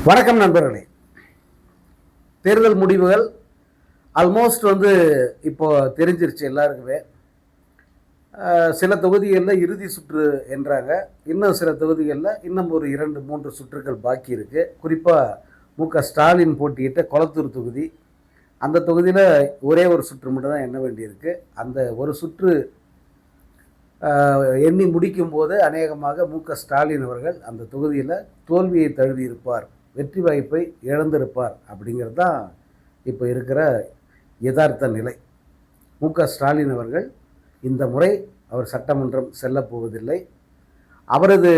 வணக்கம் நண்பர்களே. தேர்தல் முடிவுகள் ஆல்மோஸ்ட் இப்போ தெரிஞ்சிருச்சு எல்லாருக்குமே. சில தொகுதிகளில் இறுதி சுற்று என்றாங்க. இன்னும் சில தொகுதிகளில் இன்னும் ஒரு 2-3 சுற்றுகள் பாக்கி இருக்குது. குறிப்பாக மு.க. ஸ்டாலின் போட்டியிட்ட கொளத்தூர் தொகுதி, அந்த தொகுதியில் ஒரே ஒரு சுற்று மட்டும் தான் எண்ண வேண்டியிருக்கு. அந்த ஒரு சுற்று எண்ணி முடிக்கும் போது அநேகமாக மு.க. ஸ்டாலின் அவர்கள் அந்த தொகுதியில் தோல்வியை தழுவி இருப்பார், வெற்றி வாய்ப்பை இழந்திருப்பார். அப்படிங்கிறது தான் இப்போ இருக்கிற யதார்த்த நிலை. மு.க. ஸ்டாலின் அவர்கள் இந்த முறை அவர் சட்டமன்றம் செல்லப்போவதில்லை. அவரது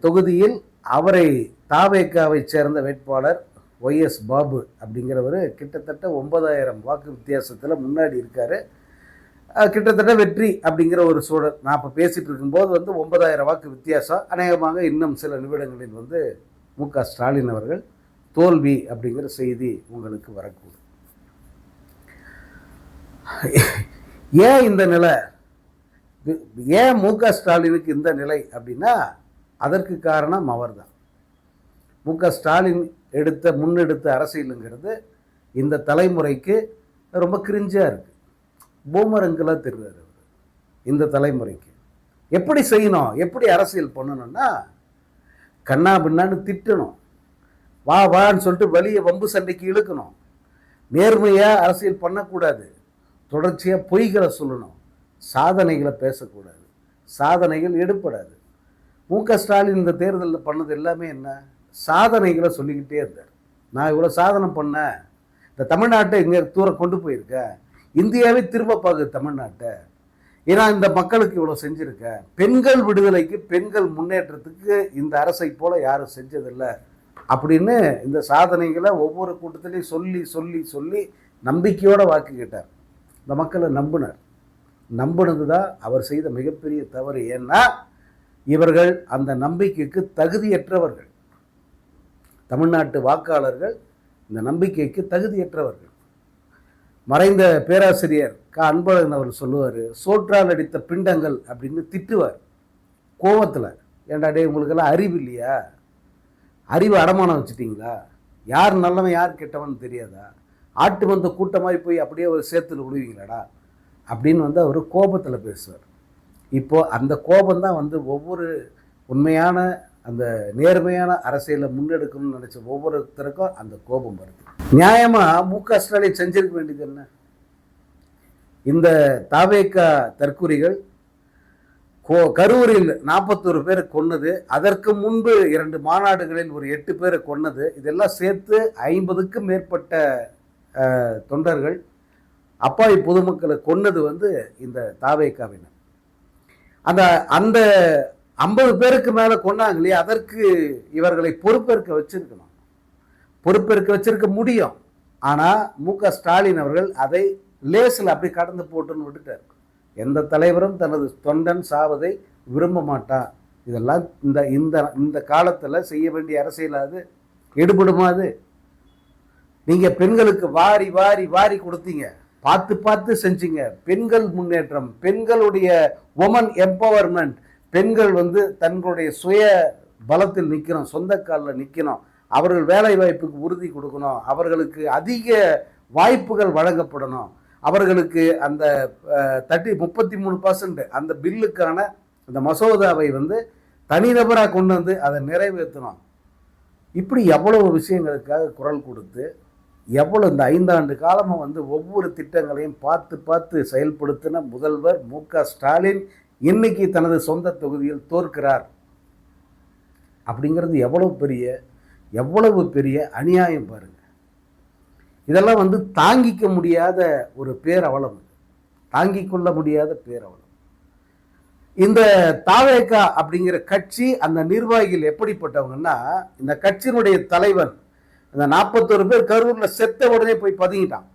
தொகுதியில் அவரை தாவேகாவை சேர்ந்த வேட்பாளர் ஒய்.எஸ். பாபு அப்படிங்கிறவர் கிட்டத்தட்ட 9,000 வாக்கு வித்தியாசத்தில் முன்னாடி இருக்கார். கிட்டத்தட்ட வெற்றி அப்படிங்கிற ஒரு சூழல். நான் இப்போ பேசிகிட்டு இருக்கும்போது 9,000 வாக்கு வித்தியாசம். அநேகமாக இன்னும் சில நிமிடங்களில் மு.க. ஸ்டாலின் அவர்கள் தோல்வி அப்படிங்கிற செய்தி உங்களுக்கு வரக்கூடும். ஏன் இந்த நிலை, ஏன் மு.க. ஸ்டாலினுக்கு இந்த நிலை அப்படின்னா அதற்கு காரணம் அவர்தான். மு.க. ஸ்டாலின் முன்னெடுத்த அரசியலுங்கிறது இந்த தலைமுறைக்கு ரொம்ப கிரிஞ்சாக இருக்குது. பூமரங்களாக தெரிவார் இந்த தலைமுறைக்கு. எப்படி செய்யணும், எப்படி அரசியல் பண்ணணும்னா கண்ணா பின்னான்னு திட்டணும், வா வான்னு சொல்லிட்டு வலியை வம்பு சண்டைக்கு இழுக்கணும். நேர்மையாக அரசியல் பண்ணக்கூடாது, தொடர்ச்சியாக பொய்களை சொல்லணும், சாதனைகளை பேசக்கூடாது, சாதனைகள் எடுப்படாது. மு.க. ஸ்டாலின் இந்த தேர்தலில் பண்ணது எல்லாமே என்ன, சாதனைகளை சொல்லிக்கிட்டே இருந்தார். நான் இவ்வளோ சாதனை பண்ணேன், இந்த தமிழ்நாட்டை இங்கே தூரம் கொண்டு போயிருக்கேன், இந்தியாவே திரும்ப பார்க்குது தமிழ்நாட்டை, ஏன்னா இந்த மக்களுக்கு இவ்வளோ செஞ்சுருக்கேன், பெண்கள் விடுதலைக்கு பெண்கள் முன்னேற்றத்துக்கு இந்த அரசை போல் யாரும் செஞ்சதில்லை அப்படின்னு இந்த சாதனைகளை ஒவ்வொரு கூட்டத்திலையும் சொல்லி சொல்லி சொல்லி நம்பிக்கையோடு வாக்கு கேட்டார். இந்த மக்களை நம்பினது தான் அவர் செய்த மிகப்பெரிய தவறு. ஏன்னா இவர்கள் அந்த நம்பிக்கைக்கு தகுதியற்றவர்கள். தமிழ்நாட்டு வாக்காளர்கள் இந்த நம்பிக்கைக்கு தகுதியற்றவர்கள். மறைந்த பேராசிரியர் அன்பழகன் அவர் சொல்லுவார், சோற்றால் அடித்த பிண்டங்கள் அப்படின்னு திட்டுவார் கோவத்தில். ஏண்டா டே, உங்களுக்கெல்லாம் அறிவு இல்லையா, அறிவு அடமானம் வச்சுட்டிங்களா, யார் நல்லவன் யார் கெட்டவன் தெரியாதா, ஆட்டு வந்த கூட்டமாய் போய் அப்படியே ஒரு சேத்துல விடுவீங்களாடா அப்படின்னு அவர் கோபத்தில் பேசுவார். இப்போது அந்த கோபந்தான் ஒவ்வொரு உண்மையான அந்த நேர்மையான அரசியலை முன்னெடுக்கணும்னு நினச்ச ஒவ்வொருத்தருக்கும் அந்த கோபம் வருது. நியாயமாக மு.க. ஸ்டாலின் செஞ்சிருக்க வேண்டியது என்ன? இந்த தாவேகா தற்குறிகள் கரூரில் 41 பேரை கொன்னது, அதற்கு முன்பு 2 மாநாடுகளில் ஒரு 8 பேரை கொன்னது, இதெல்லாம் சேர்த்து 50க்கும் மேற்பட்ட தொண்டர்கள் அப்பாவி பொதுமக்களை கொன்னது இந்த தாவேகாவினர். அந்த 50 பேருக்கு மேலே கொண்டாங்க இல்லையா, அதற்கு இவர்களை பொறுப்பேற்க வச்சிருக்க முடியும். ஆனால் மு.க. ஸ்டாலின் அவர்கள் அதை லேசில் அப்படி கடந்து போட்டுன்னு விட்டுட்டார். எந்த தலைவரும் தனது தொண்டன் சாவதை விரும்ப மாட்டான். இதெல்லாம் இந்த காலத்தில் செய்ய வேண்டிய அரசியலாது எடுபடுமாது? நீங்கள் பெண்களுக்கு வாரி வாரி வாரி கொடுத்தீங்க, பார்த்து பார்த்து செஞ்சீங்க. பெண்கள் முன்னேற்றம், பெண்களுடைய உமன் எம்பவர்மெண்ட், பெண்கள் தங்களுடைய சுய பலத்தில் நிற்கணும், சொந்த காலில் நிற்கணும், அவர்கள் வேலை வாய்ப்புக்கு உறுதி கொடுக்கணும், அவர்களுக்கு அதிக வாய்ப்புகள் வழங்கப்படணும், அவர்களுக்கு அந்த 33% அந்த பில்லுக்கான அந்த மசோதாவை தனிநபராக கொண்டு அதை நிறைவேற்றணும். இப்படி எவ்வளவு விஷயங்களுக்காக குரல் கொடுத்து எவ்வளோ இந்த 5 ஆண்டு காலமாக ஒவ்வொரு திட்டங்களையும் பார்த்து பார்த்து செயல்படுத்தின முதல்வர் மு.க. ஸ்டாலின் இன்னைக்கு தனது சொந்த தொகுதியில் தோற்கிறார். அப்படிங்கிறது எவ்வளவு பெரிய அநியாயம் பாருங்க. இதெல்லாம் தாங்கிக்க முடியாத ஒரு பேரவலம், தாங்கிக் கொள்ள முடியாத பேரவலம். இந்த தாவேகா அப்படிங்கிற கட்சி, அந்த நிர்வாகிகள் எப்படிப்பட்டவங்கன்னா, இந்த கட்சியினுடைய தலைவன் இந்த 41 பேர் கரூரில் செத்த உடனே போய் பதுங்கிட்டான்.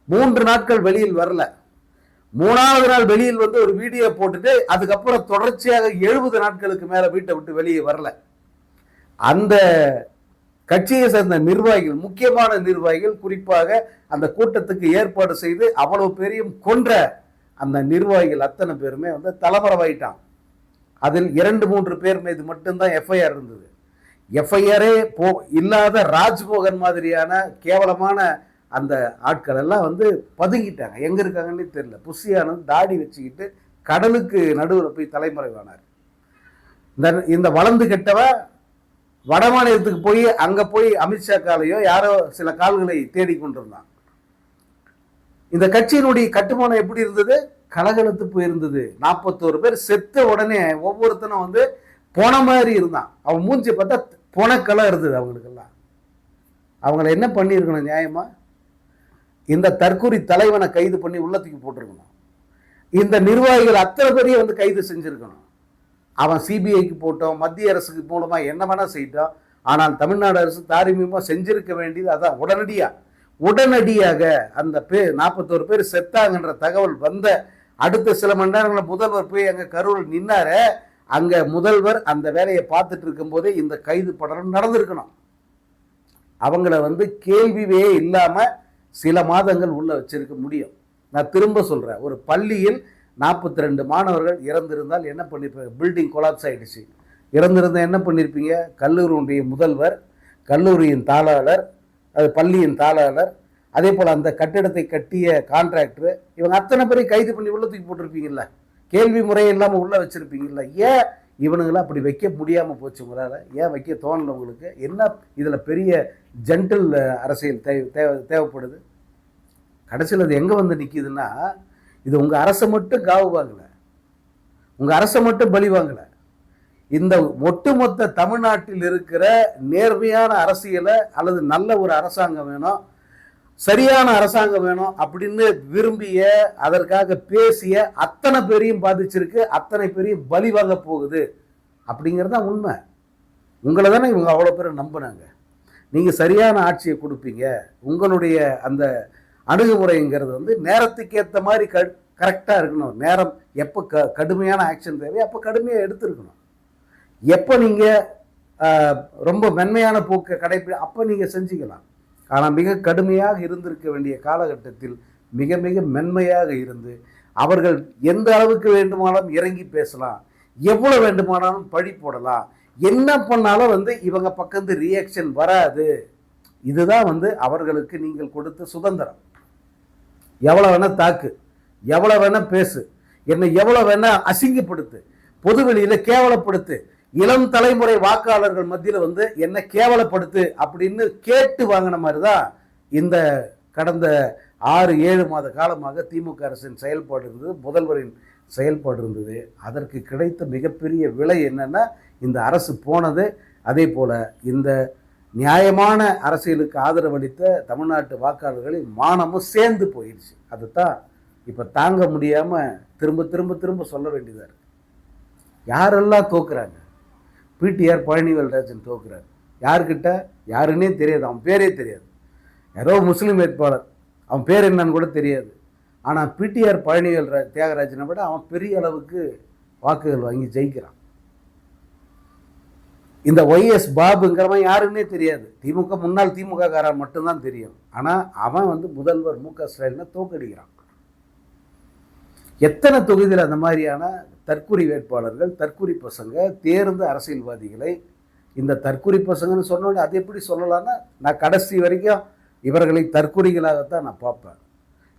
3 நாட்கள் வெளியில் வரல. 3ஆவது நாள் வெளியில் ஒரு வீடியோ போட்டுட்டு அதுக்கப்புறம் தொடர்ச்சியாக 70 நாட்களுக்கு மேலே வீட்டை விட்டு வெளியே வரல. அந்த கட்சியை சேர்ந்த நிர்வாகிகள், முக்கியமான நிர்வாகிகள், குறிப்பாக அந்த கூட்டத்துக்கு ஏற்பாடு செய்து அவ்வளவு பேரையும் கொன்ற அந்த நிர்வாகிகள் அத்தனை பேருமே தலைமறைவாயிட்டான். அதில் 2-3 பேர் மீது மட்டும்தான் எஃப்ஐஆர் இருந்தது. எஃப்ஐஆரே இல்லாத ராஜ்மோகன் மாதிரியான கேவலமான அந்த ஆட்கள் எல்லாம் வந்து பதுங்கிட்டாங்க. எங்க இருக்காங்கன்னு தெரியல. புஷியானது தாடி வச்சுக்கிட்டு கடலுக்கு நடுவில் போய் தலைமறைவானார். இந்த வளர்ந்து கெட்டவ வட மாநிலத்துக்கு போய் அங்க போய் அமித்ஷா காலையோ யாரோ சில கால்களை தேடிக்கொண்டிருந்தான். இந்த கட்சியினுடைய கட்டுமானம் எப்படி இருந்தது? கலகலத்து போயிருந்தது. 41 பேர் செத்த உடனே ஒவ்வொருத்தனும் வந்து போன மாதிரி இருந்தான். அவன் மூஞ்சி பார்த்தா பொணக்கெல்லாம் இருந்தது அவங்களுக்கெல்லாம். அவங்கள என்ன பண்ணியிருக்கணும் நியாயமா? இந்த தற்கொலை தலைவனை கைது பண்ணி உள்ளத்துக்கு போட்டிருக்கணும். இந்த நிர்வாகிகள் அத்தனை பேரையும் வந்து கைது செஞ்சிருக்கணும். அவன் சிபிஐக்கு போட்டோம், மத்திய அரசுக்கு மூலமா என்ன வேணா செய்யட்டோம். ஆனால் தமிழ்நாடு அரசு தாரிமியமாக செஞ்சிருக்க வேண்டியது அதான். உடனடியாக அந்த 41 பேர் செத்தாங்கன்ற தகவல் வந்த அடுத்த சில மணி நேரங்களில் முதல்வர் போய் அங்கே கரூரில் நின்னாரு. அங்கே முதல்வர் அந்த வேலையை பார்த்துட்டு இருக்கும் போதே இந்த கைது படம் நடந்திருக்கணும். அவங்கள வந்து கேள்வியே இல்லாமல் சில மாதங்கள் உள்ள வச்சிருக்க முடியும். நான் திரும்ப சொல்கிறேன், ஒரு பள்ளியில் 42 மாணவர்கள் இறந்திருந்தால் என்ன பண்ணியிருப்பாங்க? பில்டிங் கொலாப்ஸ் ஆகிடுச்சு. இறந்திருந்தால் என்ன பண்ணியிருப்பீங்க? கல்லூரியுடைய முதல்வர், கல்லூரியின் தாளாளர், அது பள்ளியின் தாளாளர், அதே போல் அந்த கட்டிடத்தை கட்டிய கான்ட்ராக்டர், இவங்க அத்தனை பேரையும் கைது பண்ணி உள்ள தூக்கி போட்டிருப்பீங்கல்ல. கேள்வி முறை இல்லாமல் உள்ளே வச்சுருப்பீங்கல்ல. ஏன் இவனுங்களாம் அப்படி வைக்க முடியாமல் போச்சு உங்களால்? ஏன் வைக்க தோணலை உங்களுக்கு? என்ன இதில் பெரிய ஜென்டில் அரசியல் தேவைப்படுது? கடைசியில் அது எங்கே வந்து நிற்கிதுன்னா, இது உங்கள் அரசை மட்டும் காவு வாங்கலை, உங்கள் அரசை மட்டும் பலி வாங்கலை. இந்த ஒட்டுமொத்த தமிழ்நாட்டில் இருக்கிற நேர்மையான அரசியலை அல்லது நல்ல ஒரு அரசாங்கம் வேணும், சரியான அரசாங்கம் வேணும் அப்படின்னு விரும்பிய, அதற்காக பேசிய அத்தனை பேரையும் பாதிச்சிருக்கு, அத்தனை பேரையும் பலி வாங்க போகுது அப்படிங்கிறது தான் உண்மை. உங்களை தானே இவங்க அவ்வளோ பேரை நம்பினாங்க. நீங்கள் சரியான ஆட்சியை கொடுப்பீங்க, உங்களுடைய அந்த அணுகுமுறைங்கிறது வந்து நேரத்துக்கு ஏற்ற மாதிரி கரெக்டாக இருக்கணும். நேரம் எப்போ கடுமையான ஆக்ஷன் தேவை அப்போ கடுமையாக எடுத்துருக்கணும். எப்போ நீங்கள் ரொம்ப மென்மையான போக்கை அப்போ நீங்கள் செஞ்சுக்கலாம். ஆனால் மிக கடுமையாக இருந்திருக்க வேண்டிய காலகட்டத்தில் மிக மிக மென்மையாக இருந்து அவர்கள் எந்த அளவுக்கு வேண்டுமானாலும் இறங்கி பேசலாம், எவ்வளோ வேண்டுமானாலும் பழி போடலாம், என்ன பண்ணாலும் வந்து இவங்க பக்கத்து ரியாக்ஷன் வராது. இதுதான் வந்து அவர்களுக்கு நீங்கள் கொடுத்த சுதந்திரம். எவ்வளோ வேணால் தாக்கு, எவ்வளோ வேணால் பேசு, என்னை எவ்வளோ வேணால் அசிங்கப்படுத்து, பொதுவெளியில் கேவலப்படுத்து, இளம் தலைமுறை வாக்காளர்கள் மத்தியில் வந்து என்ன கேவலப்படுத்து அப்படின்னு கேட்டு வாங்கின மாதிரி தான் இந்த கடந்த 6-7 மாத காலமாக திமுக அரசின் செயல்பாடு இருந்தது, முதல்வரின் செயல்பாடு இருந்தது. அதற்கு கிடைத்த மிகப்பெரிய விலை என்னன்னா இந்த அரசு போனது. அதே போல் இந்த நியாயமான அரசியலுக்கு ஆதரவளித்த தமிழ்நாட்டு வாக்காளர்களின் மானமும் சேர்ந்து போயிடுச்சு. அதுதான் இப்போ தாங்க முடியாமல் திரும்ப திரும்ப திரும்ப சொல்ல வேண்டியதாக இருக்குது. யாரெல்லாம் தோக்குறாங்க? பிடிஆர் பழனிவேல்ராஜன் தோக்குறாரு. யாருக்கிட்ட? யாருன்னே தெரியாது, அவன் பேரே தெரியாது. யாரோ முஸ்லீம் வேட்பாளர், அவன் பேர் என்னன்னு கூட தெரியாது. ஆனால் பிடிஆர் தியாகராஜனை விட அவன் பெரிய அளவுக்கு வாக்குகள் வாங்கி ஜெயிக்கிறான். இந்த ஒய்எஸ் பாபுங்கிறவன் யாருன்னே தெரியாது. திமுக முன்னாள் திமுக காரன் மட்டும்தான் தெரியும். ஆனால் அவன் வந்து முதல்வர் மு.க. ஸ்டாலினை தோக்கடிக்கிறான். எத்தனை தொகுதியில் அந்த மாதிரியான தற்குறி வேட்பாளர்கள், தற்குறி பசங்க, தேர்ந்த அரசியல்வாதிகளை இந்த தற்குறி பசங்கன்னு சொன்னோன்னே அது எப்படி சொல்லலான்னா, நான் கடைசி வரைக்கும் இவர்களை தற்குறிகளாகத்தான் நான் பார்ப்பேன்.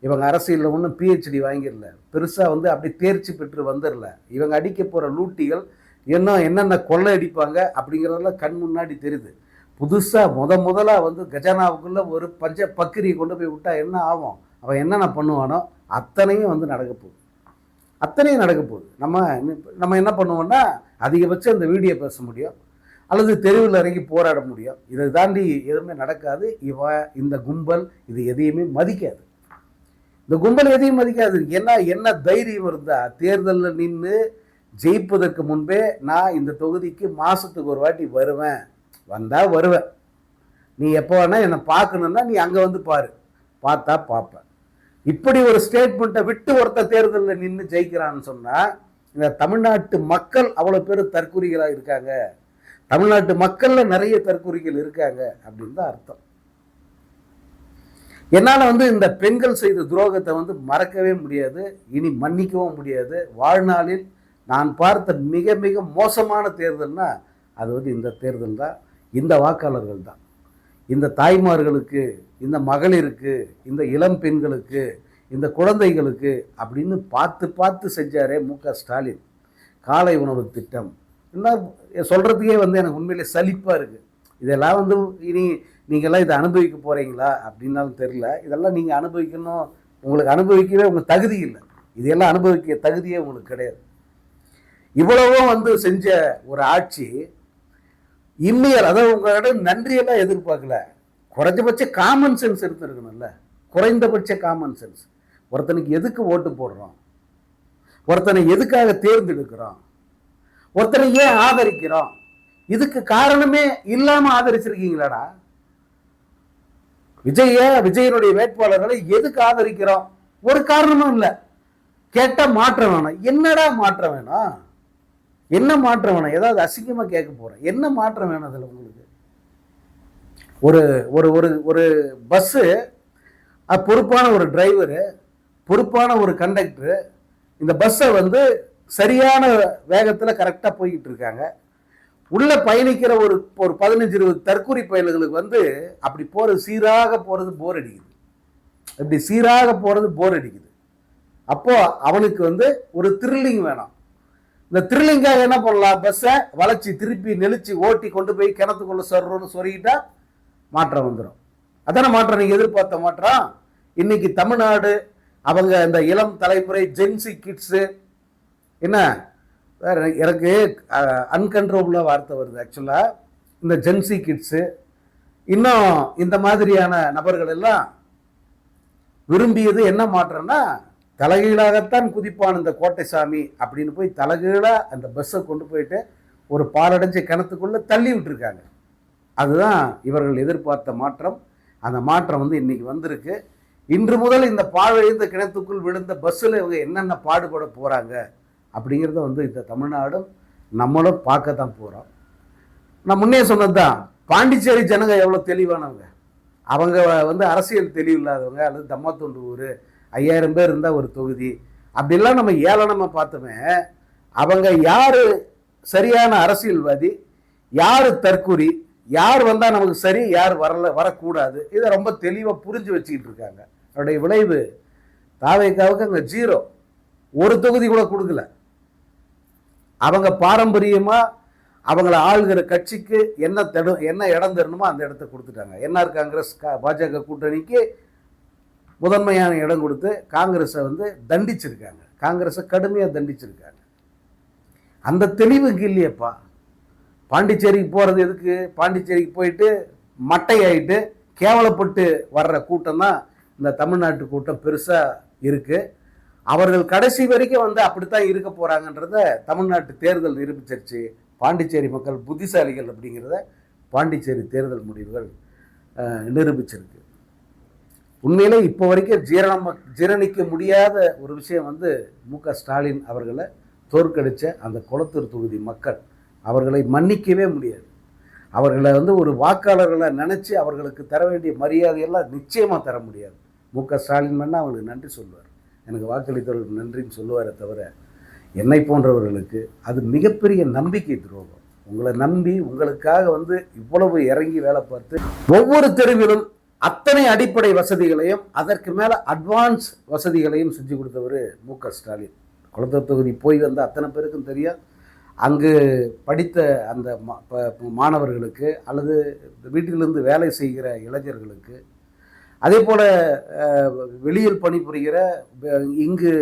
இவங்க அரசியலில் ஒன்றும் பிஹெச்டி வாங்கிடல, பெருசாக வந்து அப்படி தேர்ச்சி பெற்று வந்துடல. இவங்க அடிக்க போகிற லூட்டிகள் இன்னும் என்னென்ன கொள்ளை அடிப்பாங்க அப்படிங்கிறதெல்லாம் கண் முன்னாடி தெரியுது. புதுசாக முதலாக வந்து கஜானாவுக்குள்ளே ஒரு பக்கிரியை கொண்டு போய் விட்டால் என்ன ஆகும், அவன் என்னென்ன பண்ணுவானோ அத்தனையும் வந்து நடக்க போகுது. நம்ம என்ன பண்ணுவோம்னா, அதிகபட்சம் இந்த வீடியோ பேச முடியும் அல்லது தெருவில் இறங்கி போராட முடியும். இதை தாண்டி எதுவுமே நடக்காது. இந்த கும்பல் இது எதையுமே மதிக்காது. இந்த கும்பல் எதையும் மதிக்காது. என்ன தைரியம் இருந்தால் தேர்தலில் நின்று ஜெயிப்பதற்கு முன்பே நான் இந்த தொகுதிக்கு மாதத்துக்கு ஒரு வாட்டி வருவேன், வந்தால் வருவேன், நீ எப்போ வேணால் என்னை பார்க்கணுன்னா நீ அங்கே வந்து பார்த்தா பார்ப்பேன், இப்படி ஒரு ஸ்டேட்மெண்ட்டை விட்டு ஒருத்த தேர்தலில் நின்று ஜெயிக்கிறான்னு சொன்னால் இந்த தமிழ்நாட்டு மக்கள் அவ்வளோ பேர் தற்குறிகளாக இருக்காங்க, தமிழ்நாட்டு மக்களில் நிறைய தற்குறிகள் இருக்காங்க அப்படின்னு தான் அர்த்தம். என்னால் வந்து இந்த பெண்கள் செய்த துரோகத்தை வந்து மறக்கவே முடியாது, இனி மன்னிக்கவும் முடியாது. வாழ்நாளில் நான் பார்த்த மிக மிக மோசமான தேர்தல்னா அது வந்து இந்த தேர்தல் தான். இந்த வாக்காளர்கள் தான். இந்த தாய்மார்களுக்கு, இந்த மகளிருக்கு, இந்த இளம் பெண்களுக்கு, இந்த குழந்தைகளுக்கு அப்படின்னு பார்த்து பார்த்து செஞ்சாரே ஸ்டாலின். காலை உணவு திட்டம் எல்லாம் சொல்கிறதுக்கே எனக்கு உண்மையிலே சலிப்பாக இருக்குது. இதெல்லாம் இனி நீங்கள்லாம் இதை அனுபவிக்க போகிறீங்களா அப்படின்னாலும் தெரியல. இதெல்லாம் நீங்கள் அனுபவிக்கணும், உங்களுக்கு அனுபவிக்கவே உங்கள் தகுதி இல்லை. இதையெல்லாம் அனுபவிக்க தகுதியே உங்களுக்கு கிடையாது. இவ்வளவும் செஞ்ச ஒரு ஆட்சி இம்மியர், அதாவது உங்களிடம் நன்றியெல்லாம் எதிர்பார்க்கல, குறைஞ்சபட்ச காமன் சென்ஸ் எடுத்துருக்கணும்ல. குறைந்தபட்ச காமன் சென்ஸ். ஒருத்தனுக்கு எதுக்கு ஓட்டு போடுறோம், ஒருத்தனை எதுக்காக தேர்ந்தெடுக்கிறோம், ஒருத்தனை ஏன் ஆதரிக்கிறோம், இதுக்கு காரணமே இல்லாம ஆதரிச்சிருக்கீங்களாடா? விஜயனுடைய வேட்பாளர்களை எதுக்கு ஆதரிக்கிறோம்? ஒரு காரணமும் இல்லை. கேட்டா மாற்றம் வேணும். என்னடா மாற்றம் வேணும்? என்ன மாற்றம் வேணும்? ஏதாவது அசிங்கமா கேட்க போறேன். என்ன மாற்றம் வேணும் அதுல உங்களுக்கு? ஒரு ஒரு ஒரு ஒரு பஸ்ஸு, பொறுப்பான ஒரு டிரைவரு, பொறுப்பான ஒரு கண்டக்டரு இந்த பஸ்ஸை சரியான வேகத்தில் கரெக்டாக போய்கிட்டு இருக்காங்க. உள்ள பயணிக்கிற ஒரு 15-20 தற்கூரி பயல்களுக்கு அப்படி போகிறது, சீராக போகிறது போர் அடிக்குது. இப்படி சீராக போகிறது போர் அடிக்குது. அப்போ அவனுக்கு ஒரு த்ரில்லிங் வேணும். இந்த த்ரில்லிங்காக என்ன பண்ணலாம்? பஸ்ஸை வளைச்சி திருப்பி நெளிச்சு ஓட்டி கொண்டு போய் கிணத்துக்குள்ள சொல்றோன்னு சொல்லிக்கிட்டா மாற்றம் வந்துடும். அதான மாற்றம் நீங்க எதிர்பார்த்த மாற்றம். இன்னைக்கு தமிழ்நாடு அவங்க இந்த இளம் தலைமுறை ஜென்சி கிட்ஸு என்ன எனக்கு அன்கண்ட்ரோலபிளாக வார்த்தை வருது ஆக்சுவலாக. இந்த ஜென்சி கிட்ஸு இன்னும் இந்த மாதிரியான நபர்கள் எல்லாம் விரும்பியது என்ன மாற்றம்னா, தலைகீழாகத்தான் குதிப்பான் இந்த கோட்டைசாமி அப்படின்னு போய் தலைகீழாக அந்த பஸ்ஸை கொண்டு போயிட்டு ஒரு பாலடைஞ்ச கிணத்துக்குள்ளே தள்ளி விட்டுருக்காங்க. அதுதான் இவர்கள் எதிர்பார்த்த மாற்றம். அந்த மாற்றம் இன்னைக்கு வந்திருக்கு. இன்று முதல் இந்த பாழடைந்த கிணத்துக்குள் விழுந்த பஸ்ஸில் இவங்க என்னென்ன பாடுபட போகிறாங்க அப்படிங்கிறத இந்த தமிழ்நாடும் நம்மளும் பார்க்க தான் போகிறோம். நான் முன்னே சொன்னது தான், பாண்டிச்சேரி ஜனங்க எவ்வளோ தெளிவானவங்க. அவங்க அரசியல் தெளிவு இல்லாதவங்க, அல்லது தம்மாத்தொண்டு ஊர் 5000 பேர் இருந்தால் ஒரு தொகுதி அப்படிலாம் நம்ம ஏளனமாக பார்த்தோமே. அவங்க யார் சரியான அரசியல்வாதி, யார் தற்கூரி, யார் வந்தால் நமக்கு சரி, யார் வரக்கூடாது, இதை ரொம்ப தெளிவாக புரிஞ்சு வச்சுக்கிட்டு இருக்காங்க. அதோடைய விளைவு தாவேக்காவுக்கு அங்கே 0, ஒரு தொகுதி கூட கொடுக்கல. அவங்க பாரம்பரியமாக அவங்கள ஆளுகிற கட்சிக்கு என்ன இடம் தரணுமோ அந்த இடத்த கொடுத்துட்டாங்க. என்ஆர் காங்கிரஸ் பாஜக கூட்டணிக்கு முதன்மையான இடம் கொடுத்து காங்கிரஸை தண்டிச்சிருக்காங்க. காங்கிரஸை கடுமையாக தண்டிச்சிருக்காங்க. அந்த தெளிவுக்கு இல்லையப்பா. பாண்டிச்சேரிக்கு போகிறது எதுக்கு? பாண்டிச்சேரிக்கு போயிட்டு மட்டையாயிட்டு கேவலப்பட்டு வர்ற கூட்டம் தான் இந்த தமிழ்நாட்டு கூட்டம் பெருசாக இருக்குது. அவர்கள் கடைசி வரைக்கும் அப்படித்தான் இருக்க போகிறாங்கன்றத தமிழ்நாட்டு தேர்தல் நிரூபிச்சிருச்சு. பாண்டிச்சேரி மக்கள் புத்திசாலிகள் அப்படிங்கிறத பாண்டிச்சேரி தேர்தல் முடிவுகள் நிரூபிச்சிருக்கு. உண்மையிலே இப்போ வரைக்கும் ஜீரணிக்க முடியாத ஒரு விஷயம் மு.க. ஸ்டாலின் அவர்களை தோற்கடித்த அந்த கொளத்தூர் தொகுதி மக்கள் அவர்களை மன்னிக்கவே முடியாது. அவர்களை ஒரு வாக்காளர்களை நினச்சி அவர்களுக்கு தர வேண்டிய மரியாதையெல்லாம் நிச்சயமாக தர முடியாது. மு.க. ஸ்டாலின் வேணால் அவங்களுக்கு நன்றி சொல்லுவார், எனக்கு வாக்களித்தவர்களுக்கு நன்றின்னு சொல்லுவாரே தவிர, என்னை போன்றவர்களுக்கு அது மிகப்பெரிய நம்பிக்கை துரோகம். உங்களை நம்பி உங்களுக்காக இவ்வளவு இறங்கி வேலை பார்த்து ஒவ்வொரு தெருவிலும் அத்தனை அடிப்படை வசதிகளையும் அதற்கு மேலே அட்வான்ஸ் வசதிகளையும் செஞ்சு கொடுத்தவர் மு.க. ஸ்டாலின். குளத்தூர் தொகுதி போய் அத்தனை பேருக்கும் தெரியும். அங்கு படித்த அந்த மாணவர்களுக்கு அல்லது வீட்டிலிருந்து வேலை செய்கிற இளைஞர்களுக்கு, அதே போல் வெளியில் பணிபுரிகிற இங்கு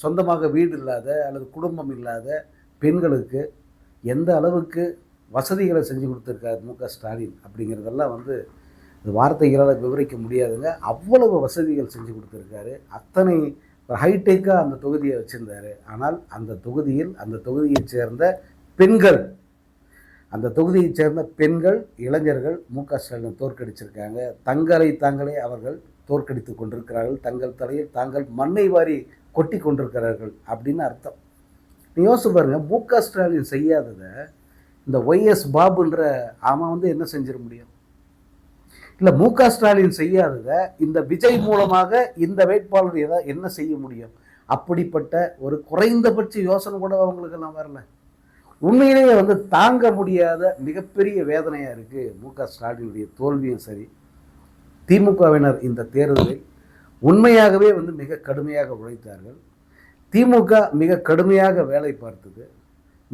சொந்தமாக வீடு இல்லாத அல்லது குடும்பம் இல்லாத பெண்களுக்கு எந்த அளவுக்கு வசதிகளை செஞ்சு கொடுத்துருக்காரு மு.க. ஸ்டாலின் அப்படிங்கிறதெல்லாம் இந்த வார்த்தைகளால் விவரிக்க முடியாதுங்க. அவ்வளவு வசதிகள் செஞ்சு கொடுத்துருக்காரு. அத்தனை ஹைடெக்காக அந்த தொகுதியை வச்சுருந்தார். ஆனால் அந்த தொகுதியைச் சேர்ந்த பெண்கள் இளைஞர்கள் மு.க. ஸ்டாலினை தோற்கடிச்சிருக்காங்க. தாங்களே அவர்கள் தோற்கடித்து கொண்டிருக்கிறார்கள். தங்கள் தலையில் தாங்கள் மண்ணை வாரி கொட்டி கொண்டிருக்கிறார்கள் அப்படின்னு அர்த்தம். நீ யோசிச்சு பாருங்க, மு.க. ஸ்டாலின் செய்யாததை இந்த ஒய்.எஸ். பாபுன்ற அவன் என்ன செஞ்சிட முடியும்? இல்லை, மு.க. ஸ்டாலின் செய்யாததை இந்த விஜய் மூலமாக இந்த வேட்பாளர் என்ன செய்ய முடியும்? அப்படிப்பட்ட ஒரு குறைந்தபட்ச யோசனை கூட அவங்களுக்கெல்லாம் வரல. உண்மையிலேயே வந்து தாங்க முடியாத மிகப்பெரிய வேதனையாக இருக்குது மு.க. ஸ்டாலினுடைய தோல்வியும் சரி. திமுகவினர் இந்த தேர்தலில் உண்மையாகவே வந்து மிக கடுமையாக உழைத்தார்கள். திமுக மிக கடுமையாக வேலை பார்த்தது.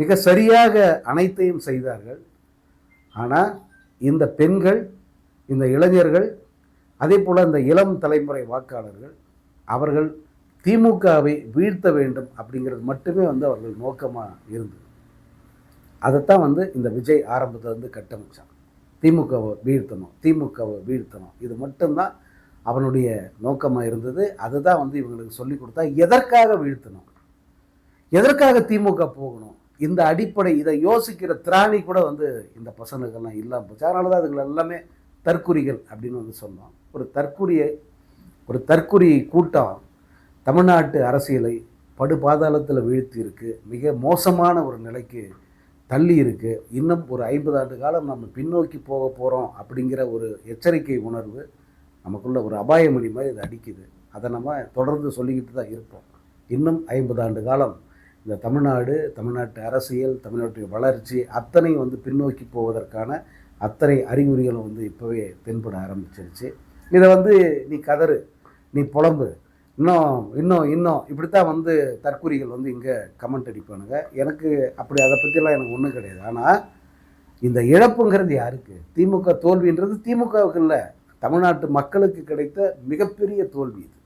மிக சரியாக அனைத்தையும் செய்தார்கள். ஆனால் இந்த பெண்கள், இந்த இளைஞர்கள், அதே போல் இந்த இளம் தலைமுறை வாக்காளர்கள், அவர்கள் திமுகவை வீழ்த்த வேண்டும் அப்படிங்கிறது மட்டுமே வந்து அவர்கள் நோக்கமாக இருந்தது. அதைத்தான் வந்து இந்த விஜய் ஆரம்பத்தில் வந்து கட்டமைச்சான். திமுகவை வீழ்த்தணும், திமுகவை வீழ்த்தணும், இது மட்டும்தான் அவனுடைய நோக்கமாக இருந்தது. அதுதான் வந்து இவங்களுக்கு சொல்லி கொடுத்தா எதற்காக வீழ்த்தணும், எதற்காக திமுக போகணும், இந்த அடிப்படை இதை யோசிக்கிற திராணி கூட வந்து இந்த பசங்களுக்கெல்லாம் இல்லாமல் போச்சு. அதனால தான் அதுகள் எல்லாமே தற்குறிகள் அப்படின்னு வந்து சொன்னோம். ஒரு தற்குறி கூட்டம் தமிழ்நாட்டு அரசியலை படுபாதாளத்தில் வீழ்த்தி இருக்கு, மிக மோசமான ஒரு நிலைக்கு தள்ளி இருக்கு. இன்னும் ஒரு 50 ஆண்டு காலம் நம்ம பின்னோக்கி போக போகிறோம் அப்படிங்கிற ஒரு எச்சரிக்கை உணர்வு நமக்குள்ள ஒரு அபாயமணி மாதிரி இது அடிக்குது. அதை நம்ம தொடர்ந்து சொல்லிக்கிட்டு தான் இருப்போம். இன்னும் 50 ஆண்டு காலம் இந்த தமிழ்நாடு, தமிழ்நாட்டு அரசியல், தமிழ்நாட்டுடைய வளர்ச்சி அத்தனை வந்து பின்னோக்கி போவதற்கான அத்தனை அறிகுறிகளும் வந்து இப்போவே தென்பட ஆரம்பிச்சிருச்சு. இதை வந்து நீ கதறு, நீ புலம்பு, இன்னும் இன்னும் இன்னும் இப்படித்தான் வந்து தற்குறிகள் வந்து இங்கே கமெண்ட் அடிப்பானுங்க. எனக்கு அப்படி அதை பற்றியெல்லாம் எனக்கு ஒன்றும் கிடையாது. ஆனால் இந்த இழப்புங்கிறது யாருக்கு? திமுக தோல்வின்றது திமுகவுக்கு இல்லை, தமிழ்நாட்டு மக்களுக்கு கிடைத்த மிகப்பெரிய தோல்வி இது.